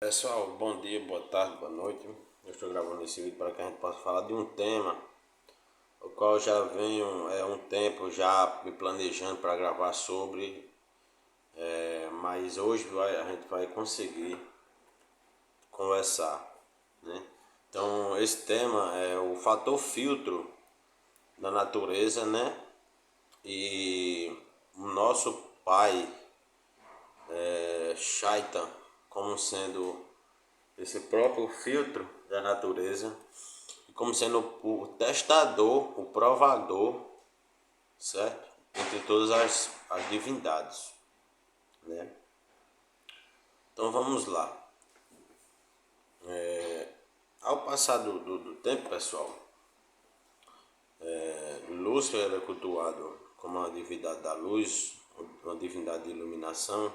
Pessoal, bom dia, boa tarde, boa noite. Eu estou gravando esse vídeo para que a gente possa falar de um tema o qual eu já venho um tempo já me planejando para gravar sobre, mas hoje a gente vai conseguir conversar, né? Então esse tema é o fator filtro da natureza, né? E o nosso pai, Shaitan, como sendo esse próprio filtro da natureza, como sendo o testador, o provador, certo? Entre todas as divindades, né? Então vamos lá. Ao passar do tempo, pessoal, Lúcifer era cultuado como uma divindade da luz, uma divindade de iluminação,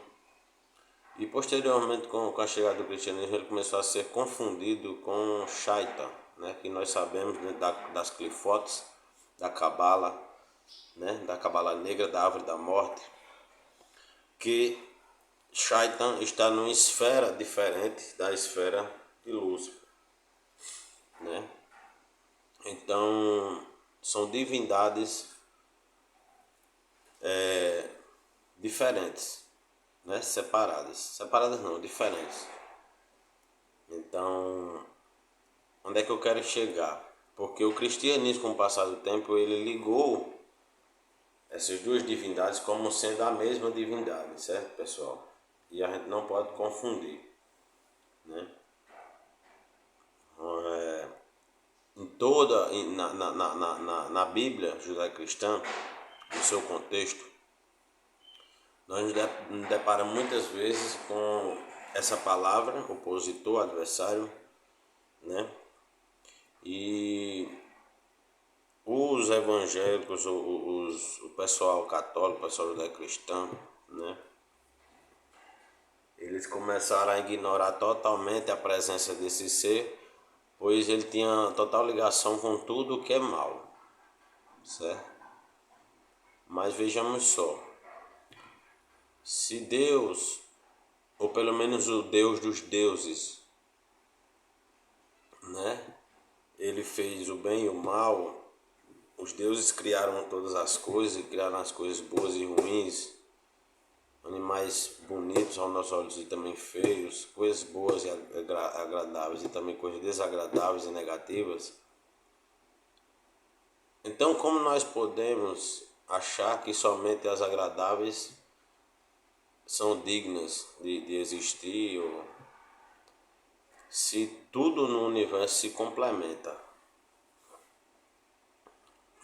e posteriormente com a chegada do cristianismo ele começou a ser confundido com Shaitan, né? Que nós sabemos, né, das clifotes, da cabala, né? Da cabala negra, da árvore da morte, que Shaitan está numa esfera diferente da esfera de Lúcifer, né? Então são divindades diferentes, né? Separadas não, diferentes. Então, onde é que eu quero chegar? Porque o cristianismo, com o passar do tempo, ele ligou essas duas divindades como sendo a mesma divindade, certo, pessoal? E a gente não pode confundir, né? Em toda, na Bíblia judaico-cristã, no seu contexto, nós nos deparamos muitas vezes com essa palavra, opositor, adversário, né? E os evangélicos, o pessoal católico, o pessoal judaico-cristão, né? Eles começaram a ignorar totalmente a presença desse ser, pois ele tinha total ligação com tudo o que é mal, certo? Mas vejamos só, se Deus, ou pelo menos o Deus dos deuses, né? Ele fez o bem e o mal, os deuses criaram todas as coisas, criaram as coisas boas e ruins, animais bonitos aos nossos olhos e também feios, coisas boas e agradáveis e também coisas desagradáveis e negativas. Então, como nós podemos achar que somente as agradáveis são dignas de existir, ou se tudo no universo se complementa,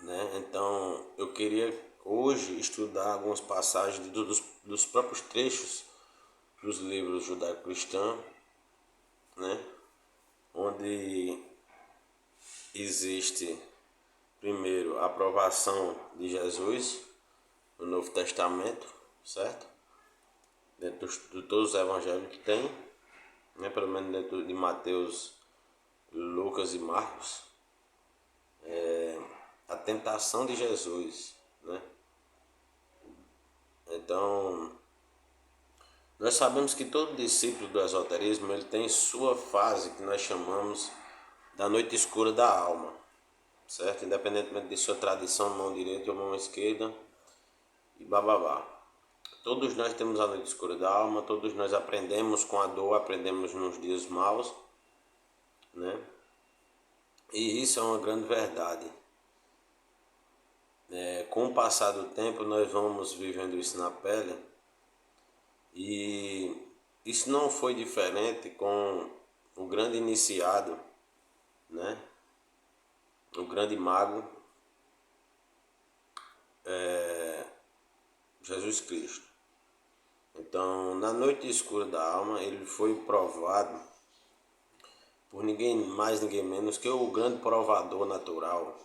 né? Então, eu queria hoje estudar algumas passagens dos próprios trechos dos livros judaico-cristãos, né? Onde existe primeiro a aprovação de Jesus no Novo Testamento, certo? Dentro de todos os evangelhos que tem, né? Pelo menos dentro de Mateus, Lucas e Marcos, a tentação de Jesus, né? Então, nós sabemos que todo discípulo do esoterismo ele tem sua fase que nós chamamos da noite escura da alma, certo? Independentemente de sua tradição, mão direita ou mão esquerda e bababá. Todos nós temos a noite escura da alma, todos nós aprendemos com a dor, aprendemos nos dias maus, né? E isso é uma grande verdade. Com o passar do tempo, nós vamos vivendo isso na pele e isso não foi diferente com o grande iniciado, né? O grande mago, Jesus Cristo. Então, na noite escura da alma, ele foi provado por ninguém mais, ninguém menos que o grande provador natural,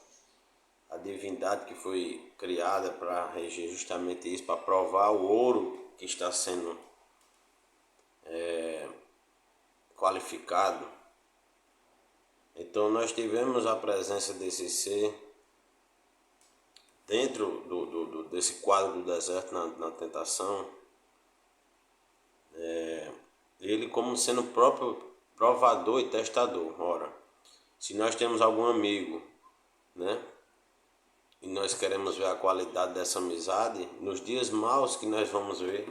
a divindade que foi criada para reger justamente isso, para provar o ouro que está sendo qualificado. Então, nós tivemos a presença desse ser dentro desse quadro do deserto na tentação, ele como sendo o próprio provador e testador. Ora, se nós temos algum amigo, né, e nós queremos ver a qualidade dessa amizade, nos dias maus que nós vamos ver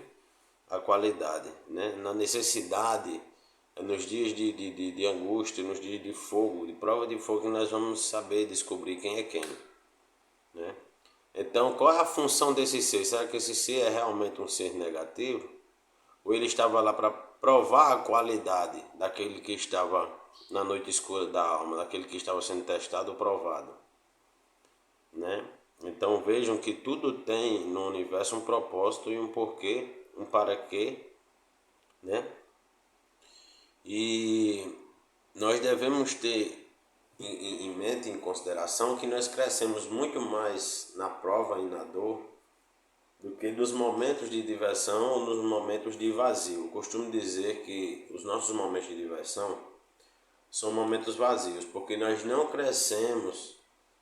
a qualidade, né, na necessidade, nos dias de angústia, nos dias de fogo, de prova de fogo, que nós vamos saber descobrir quem é quem, né? Então, qual é a função desse ser? Será que esse ser é realmente um ser negativo? Ou ele estava lá para provar a qualidade daquele que estava na noite escura da alma, daquele que estava sendo testado ou provado, né? Então vejam que tudo tem no universo um propósito e um porquê, um para quê, né? E nós devemos ter em mente, em consideração, que nós crescemos muito mais na prova e na dor do que nos momentos de diversão ou nos momentos de vazio. Eu costumo dizer que os nossos momentos de diversão são momentos vazios, porque nós não crescemos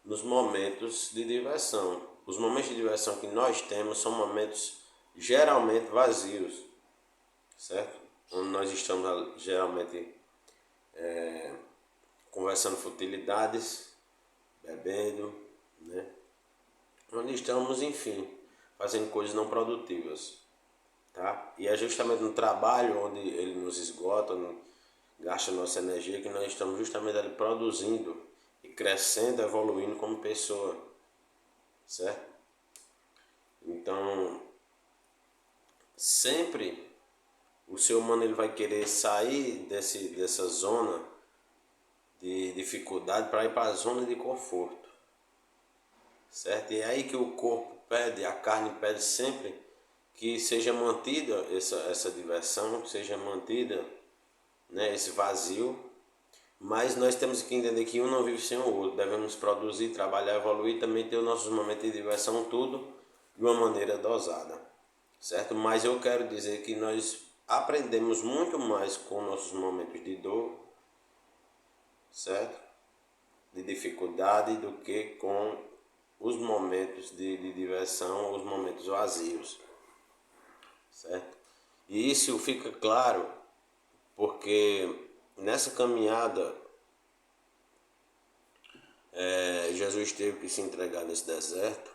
nos momentos de diversão. Os momentos de diversão que nós temos são momentos geralmente vazios, certo? Onde nós estamos geralmente conversando futilidades, bebendo, né? Onde estamos, enfim, fazendo coisas não produtivas, tá? E é justamente no trabalho onde ele nos esgota, gasta nossa energia, que nós estamos justamente ali produzindo e crescendo, evoluindo como pessoa, certo? Então, sempre o ser humano ele vai querer sair dessa zona de dificuldade para ir para a zona de conforto, certo? E é aí que o corpo pede, a carne pede sempre que seja mantida essa diversão, que seja mantida, né, esse vazio, mas nós temos que entender que um não vive sem o outro, devemos produzir, trabalhar, evoluir, também ter os nossos momentos de diversão, tudo de uma maneira dosada, certo? Mas eu quero dizer que nós aprendemos muito mais com nossos momentos de dor, certo? De dificuldade, do que com os momentos de diversão, os momentos vazios, certo? E isso fica claro porque nessa caminhada Jesus teve que se entregar nesse deserto,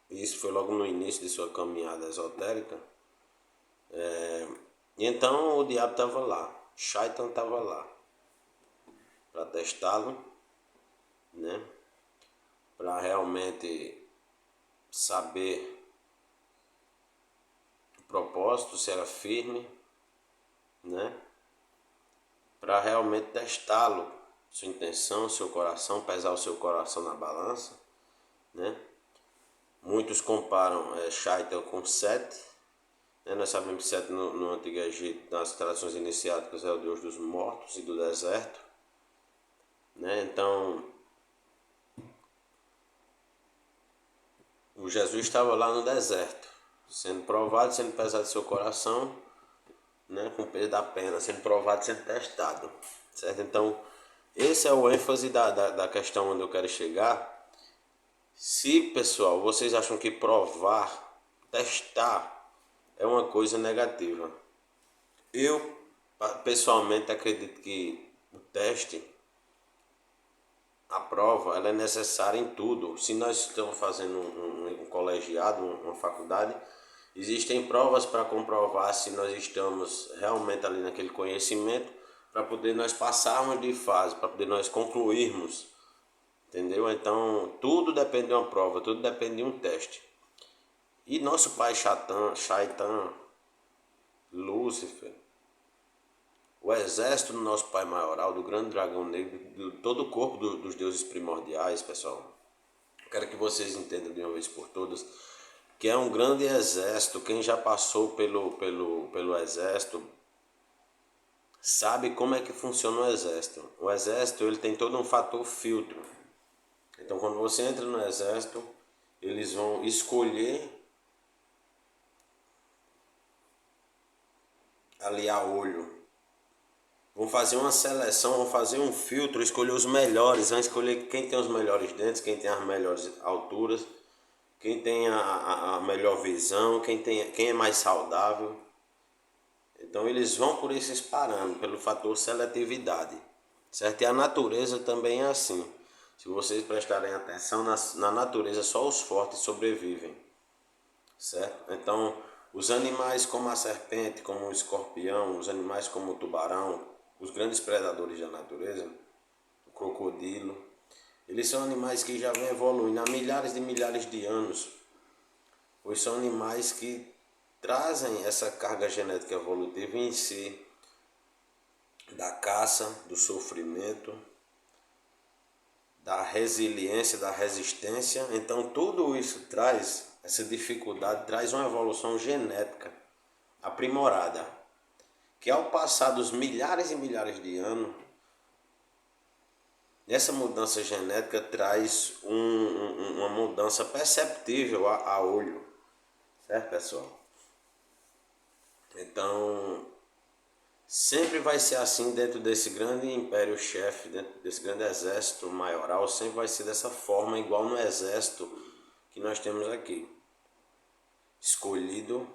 e isso foi logo no início de sua caminhada esotérica. E então o diabo estava lá, Shaitan estava lá para testá-lo, né? Para realmente saber o propósito, se era firme, né? Para realmente testá-lo, sua intenção, seu coração, pesar o seu coração na balança, né? Muitos comparam Shaitan com Sete, né? Nós sabemos que Sete no Antigo Egito, nas tradições iniciáticas, é o deus dos mortos e do deserto, né? Então, o Jesus estava lá no deserto, sendo provado, sendo pesado seu coração, né? Com o peso da pena, sendo provado, sendo testado, certo? Então, esse é o ênfase da questão onde eu quero chegar. Se, pessoal, vocês acham que provar, testar é uma coisa negativa, eu pessoalmente acredito que o teste, a prova, ela é necessária em tudo. Se nós estamos fazendo um colegiado, uma faculdade, existem provas para comprovar se nós estamos realmente ali naquele conhecimento, para poder nós passarmos de fase, para poder nós concluirmos. Entendeu? Então, tudo depende de uma prova, tudo depende de um teste. E nosso pai Shaitan, Lúcifer, o exército do nosso pai maioral, do grande dragão negro, de todo o corpo dos deuses primordiais, pessoal. Quero que vocês entendam de uma vez por todas que é um grande exército. Quem já passou pelo exército sabe como é que funciona o exército. O exército ele tem todo um fator filtro. Então, quando você entra no exército, eles vão escolher ali a olho. Vão fazer uma seleção, vão fazer um filtro, escolher os melhores, vão escolher quem tem os melhores dentes, quem tem as melhores alturas, quem tem a melhor visão, quem é mais saudável. Então eles vão por esses parâmetros, pelo fator seletividade, certo? E a natureza também é assim. Se vocês prestarem atenção, na natureza só os fortes sobrevivem, certo? Então os animais como a serpente, como o escorpião, os animais como o tubarão, os grandes predadores da natureza, o crocodilo, eles são animais que já vêm evoluindo há milhares de anos, pois são animais que trazem essa carga genética evolutiva em si, da caça, do sofrimento, da resiliência, da resistência. Então tudo isso traz, essa dificuldade traz uma evolução genética aprimorada, que ao passar dos milhares e milhares de anos, essa mudança genética traz uma mudança perceptível a olho, certo, pessoal? Então, sempre vai ser assim dentro desse grande império chefe, dentro desse grande exército maioral, sempre vai ser dessa forma, igual no exército que nós temos aqui. Escolhido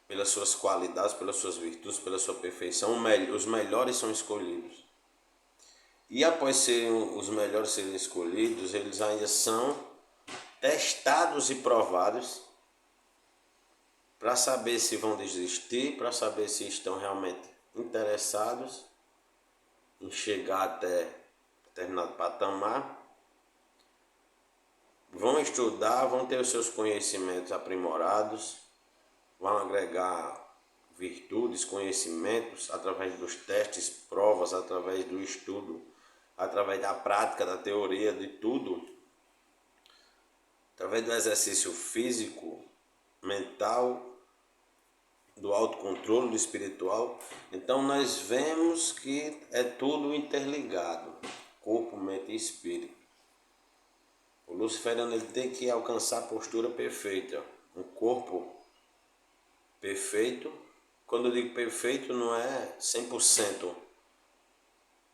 pelas suas qualidades, pelas suas virtudes, pela sua perfeição, os melhores são escolhidos. E após os melhores serem escolhidos, eles ainda são testados e provados para saber se vão desistir, para saber se estão realmente interessados em chegar até determinado patamar. Vão estudar, vão ter os seus conhecimentos aprimorados, vão agregar virtudes, conhecimentos através dos testes, provas, através do estudo, através da prática, da teoria, de tudo, através do exercício físico, mental, do autocontrole, do espiritual. Então nós vemos que é tudo interligado, corpo, mente e espírito. O luciferiano ele tem que alcançar a postura perfeita, um corpo perfeito. Quando eu digo perfeito, não é 100%,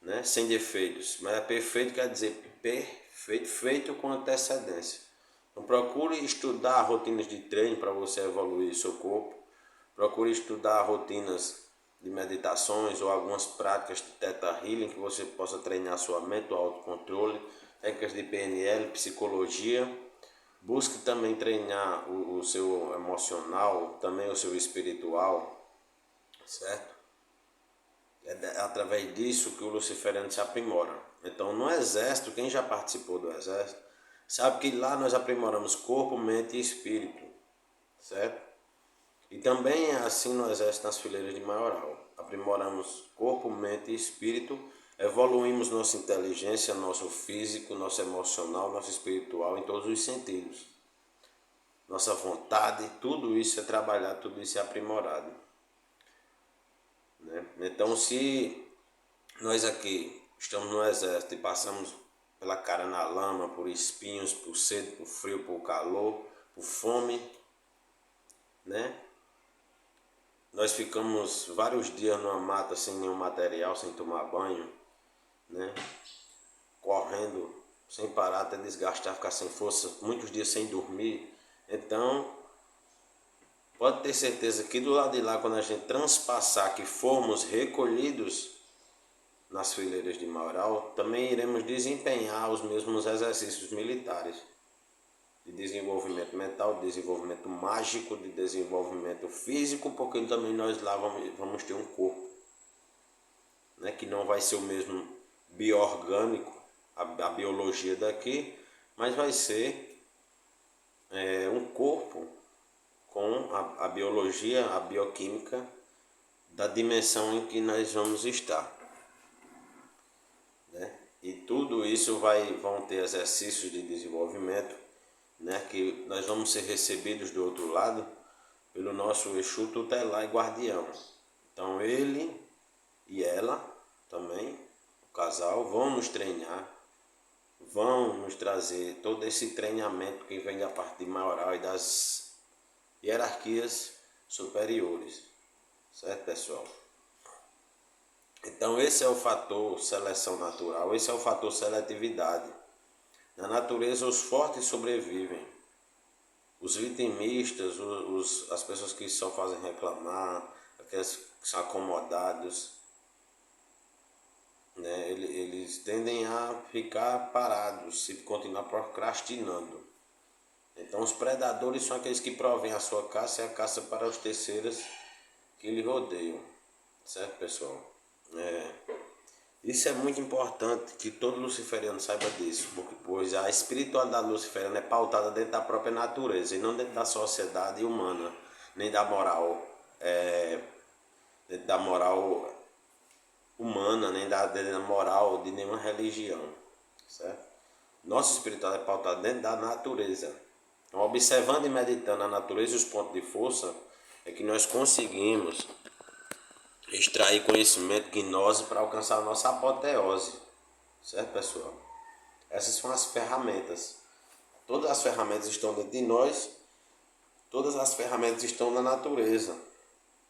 né, sem defeitos, mas é perfeito quer dizer perfeito, feito com antecedência. Então procure estudar rotinas de treino para você evoluir seu corpo. Procure estudar rotinas de meditações ou algumas práticas de Theta Healing que você possa treinar sua mente, o autocontrole, técnicas de PNL, psicologia. Busque também treinar o seu emocional, também o seu espiritual, certo? É através disso que o luciferiano se aprimora. Então no exército, quem já participou do exército, sabe que lá nós aprimoramos corpo, mente e espírito, certo? E também é assim no exército, nas fileiras de maioral. Aprimoramos corpo, mente e espírito, evoluímos nossa inteligência, nosso físico, nosso emocional, nosso espiritual em todos os sentidos. Nossa vontade, tudo isso é trabalhado, tudo isso é aprimorado, né? Então se nós aqui estamos no exército e passamos pela cara na lama, por espinhos, por sede, por frio, por calor, por fome, né? Nós ficamos vários dias numa mata sem nenhum material, sem tomar banho, né? Correndo sem parar até desgastar, ficar sem força, muitos dias sem dormir. Então, pode ter certeza que do lado de lá, quando a gente transpassar, que formos recolhidos nas fileiras de Maioral, também iremos desempenhar os mesmos exercícios militares de desenvolvimento mental, de desenvolvimento mágico, de desenvolvimento físico, porque também nós lá vamos ter um corpo, né, que não vai ser o mesmo bioorgânico, a biologia daqui, mas vai ser um corpo com a biologia, a bioquímica da dimensão em que nós vamos estar, né? E tudo isso vão ter exercícios de desenvolvimento, né, que nós vamos ser recebidos do outro lado pelo nosso Exu tutelar e guardião. Então ele e ela também, o casal, vão nos treinar, vão nos trazer todo esse treinamento que vem da parte de maioral e das hierarquias superiores, certo, pessoal? Então esse é o fator seleção natural, esse é o fator seletividade. Na natureza os fortes sobrevivem, Os vitimistas, as pessoas que só fazem reclamar, aqueles que são acomodados, né? Eles tendem a ficar parados se continuar procrastinando. Então os predadores são aqueles que provêm a sua caça e a caça para os terceiros que lhe rodeiam, certo, pessoal? Isso é muito importante que todo luciferiano saiba disso, pois a espiritualidade luciferiana é pautada dentro da própria natureza e não dentro da sociedade humana, nem da moral, dentro da moral humana, nem da moral de nenhuma religião, certo? Nossa espiritualidade é pautada dentro da natureza. Então, observando e meditando a natureza e os pontos de força, é que nós conseguimos extrair conhecimento gnose para alcançar a nossa apoteose, certo, pessoal? Essas são as ferramentas. Todas as ferramentas estão dentro de nós, todas as ferramentas estão na natureza.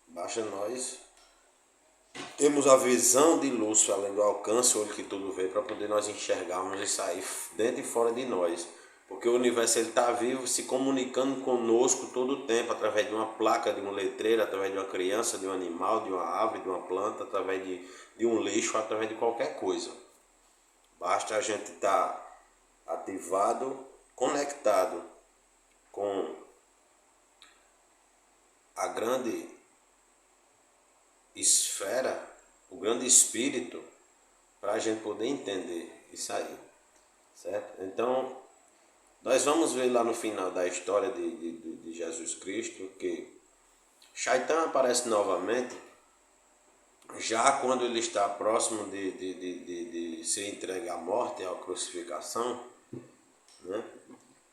Basta nós temos a visão de luz além do alcance, o olho que tudo vê, para poder nós enxergarmos e sair dentro e fora de nós. Porque o universo está vivo, se comunicando conosco todo o tempo, através de uma placa, de um letreiro, através de uma criança, de um animal, de uma árvore, de uma planta, através de um lixo, através de qualquer coisa. Basta a gente estar ativado, conectado com a grande esfera, o grande espírito, para a gente poder entender isso aí, certo? Então, nós vamos ver lá no final da história de Jesus Cristo que Shaitan aparece novamente, já quando ele está próximo de ser entregue à morte, à crucificação, né?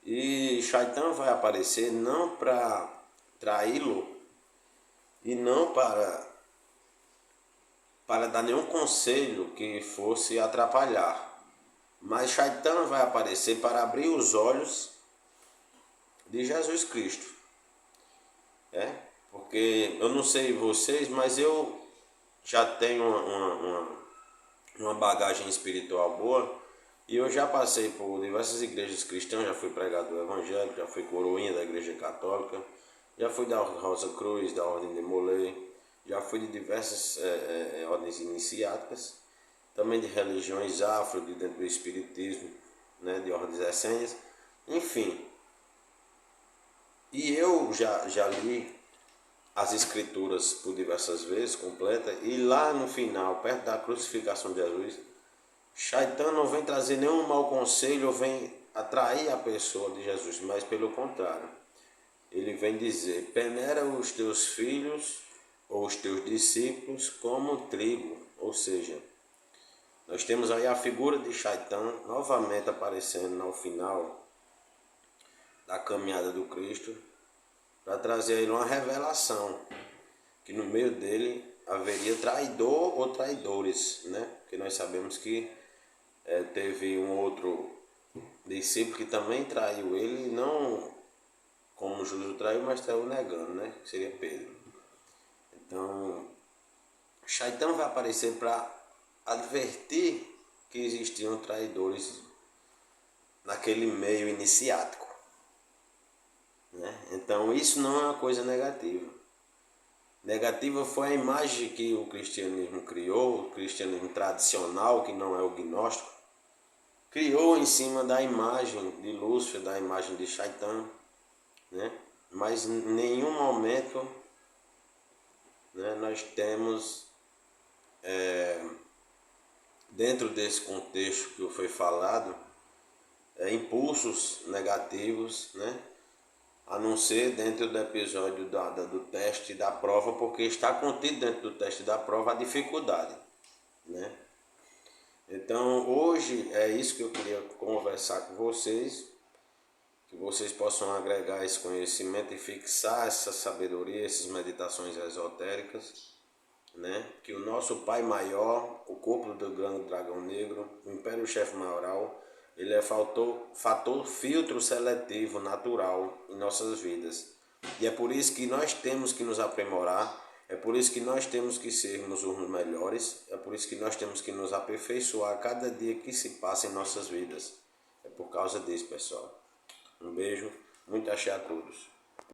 E Shaitan vai aparecer não para traí-lo e não para dar nenhum conselho que fosse atrapalhar. Mas Shaitan vai aparecer para abrir os olhos de Jesus Cristo. Porque eu não sei vocês, mas eu já tenho uma bagagem espiritual boa e eu já passei por diversas igrejas cristãs, já fui pregador evangélico, já fui coroinha da igreja católica, já fui da Rosa Cruz, da Ordem de Molay, já fui de diversas ordens iniciáticas, também de religiões afro, de dentro do espiritismo, né, de ordens essênias, enfim. E eu já li as escrituras por diversas vezes, completa, e lá no final, perto da crucificação de Jesus, Shaitan não vem trazer nenhum mau conselho ou vem atrair a pessoa de Jesus, mas pelo contrário, ele vem dizer: peneira os teus filhos ou os teus discípulos como trigo, ou seja, nós temos aí a figura de Shaitan novamente aparecendo no final da caminhada do Cristo, para trazer a ele uma revelação, que no meio dele haveria traidor ou traidores, né? Porque nós sabemos que teve um outro discípulo que também traiu ele, não como Judas o traiu, mas traiu negando, né? Que seria Pedro. Então, Shaitan vai aparecer para advertir que existiam traidores naquele meio iniciático, né? Então isso não é uma coisa negativa. Negativa foi a imagem que o cristianismo criou, o cristianismo tradicional, que não é o gnóstico, criou em cima da imagem de Lúcifer, da imagem de Shaitan, né? Mas em nenhum momento, né, nós temos dentro desse contexto que foi falado impulsos negativos, né? A não ser dentro do episódio do teste da prova, porque está contido dentro do teste da prova a dificuldade, né? Então hoje é isso que eu queria conversar com vocês, que vocês possam agregar esse conhecimento e fixar essa sabedoria, essas meditações esotéricas, né? Que o nosso Pai Maior, o corpo do grande dragão negro, o Império Chefe Maioral, ele é fator filtro seletivo natural em nossas vidas. E é por isso que nós temos que nos aprimorar, é por isso que nós temos que sermos os melhores, é por isso que nós temos que nos aperfeiçoar a cada dia que se passa em nossas vidas. É por causa disso, pessoal. Um beijo, Muito axé a todos.